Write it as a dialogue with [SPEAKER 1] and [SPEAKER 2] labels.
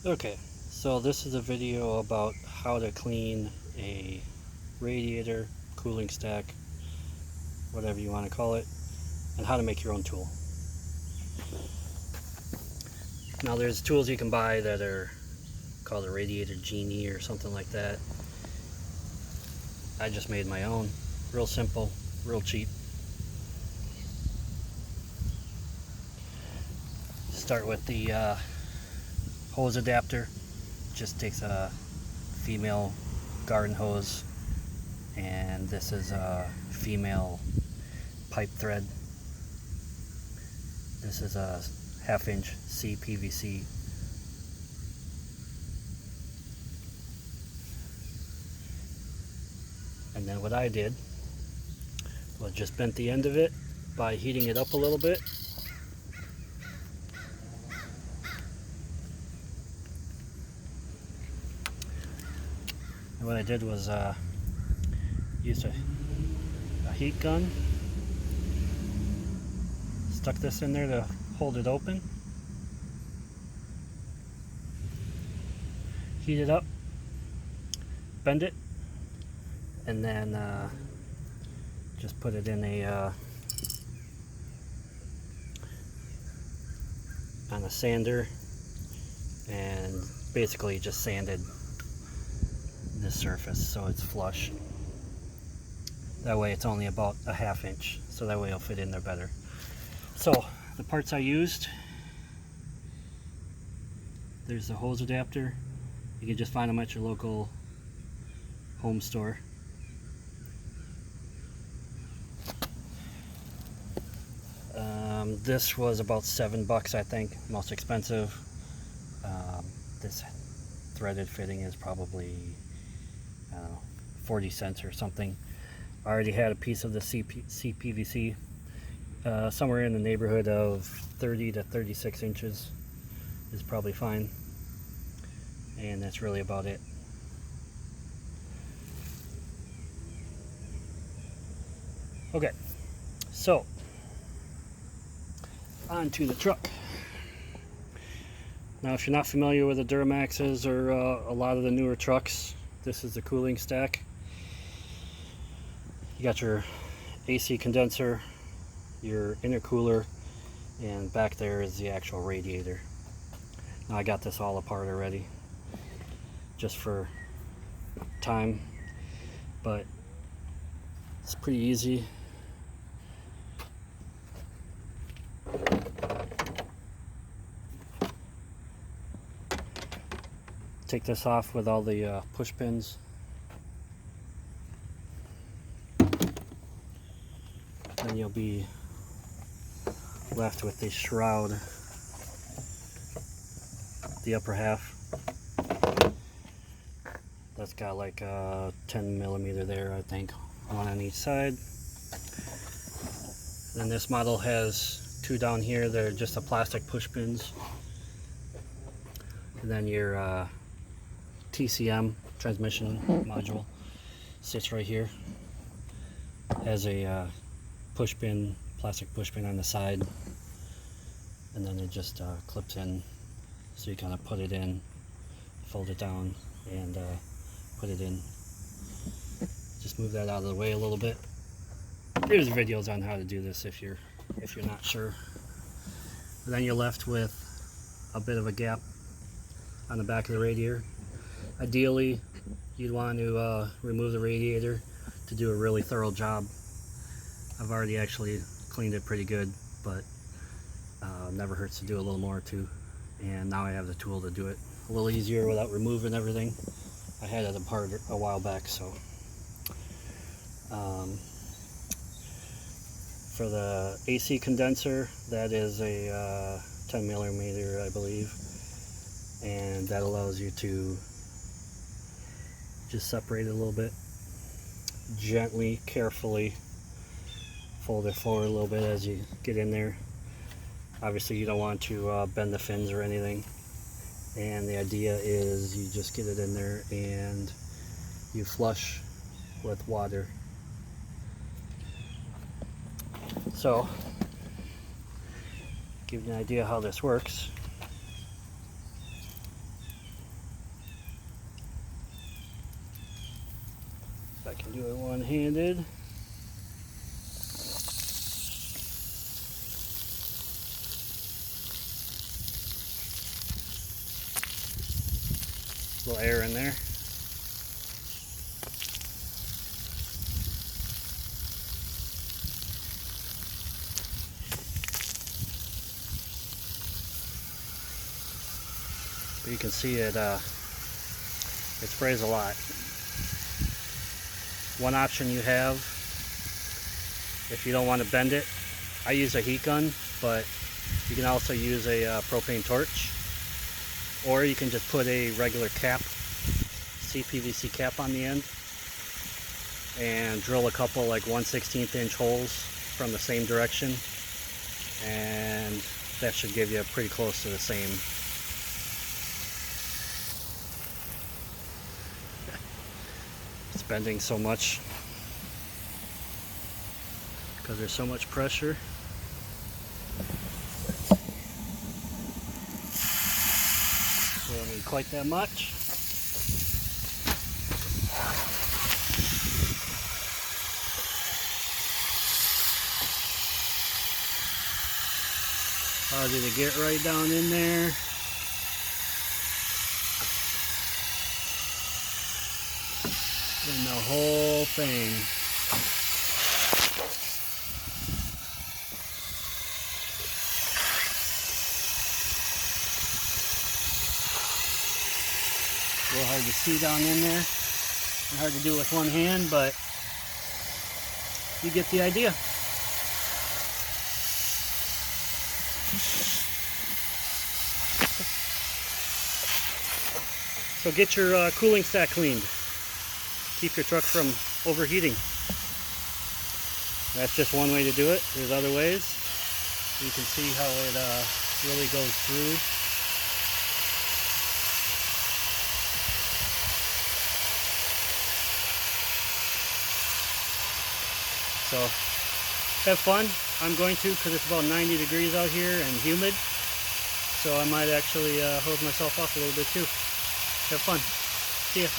[SPEAKER 1] Okay, so this is a video about how to clean a radiator, cooling stack, whatever you want to call it, and how to make your own tool. Now there's tools you can buy that are called a radiator genie or something like that. I just made my own, real simple, real cheap. Start with the hose adapter. Just takes a female garden hose, and this is a female pipe thread. This is a 1/2 inch cpvc. And then what I did was just bent the end of it by heating it up a little bit. And what I did was used a heat gun, stuck this in there to hold it open, heat it up, bend it, and then just put it in on a sander, and basically just sanded this surface so it's flush. That way it's only about a 1/2 inch, so that way it'll fit in there better. So the parts I used, there's the hose adapter. You can just find them at your local home store. This was about $7, I think, most expensive. This threaded fitting is probably, I don't know, 40 cents or something. I already had a piece of the cpvc, somewhere in the neighborhood of 30 to 36 inches is probably fine, and that's really about it. Okay, so on to the truck. Now, if you're not familiar with the Duramaxes or a lot of the newer trucks, this is the cooling stack. You got your AC condenser, your intercooler, and back there is the actual radiator. Now, I got this all apart already just for time, but it's pretty easy. Take this off with all the push pins. Then you'll be left with the shroud, the upper half. That's got like a 10 millimeter there, I think, one on each side. Then this model has 2 down here. They're just the plastic push pins. And then your TCM transmission module sits right here. Has a push pin, plastic push pin on the side, and then it just clips in, so you kind of put it in, fold it down, and put it in. Just move that out of the way a little bit. There's videos on how to do this if you're not sure. And then you're left with a bit of a gap on the back of the radiator. Ideally, you'd want to remove the radiator to do a really thorough job. I've already actually cleaned it pretty good, but never hurts to do a little more too. And now I have the tool to do it a little easier without removing everything. I had it apart a while back, so. For the AC condenser, that is a 10 millimeter, I believe, and that allows you to just separate it a little bit, gently, carefully fold it forward a little bit as you get in there. Obviously you don't want to bend the fins or anything, and the idea is you just get it in there and you flush with water. So, give you an idea how this works. Do it one-handed. A little air in there. But you can see it sprays a lot. One option you have, if you don't want to bend it, I use a heat gun, but you can also use a propane torch, or you can just put a regular cap, cpvc cap on the end, and drill a couple like 1/16 inch holes from the same direction, and that should give you pretty close to the same. It's bending so much because there's so much pressure. So I don't need quite that much. Allows you to get right down in there. And the whole thing. A little hard to see down in there. And hard to do with one hand, but you get the idea. So get your cooling stack cleaned. Keep your truck from overheating. That's just one way to do it. There's other ways. You can see how it really goes through. So have fun. I'm going to, because it's about 90 degrees out here and humid. So I might actually hose myself off a little bit too. Have fun. See ya.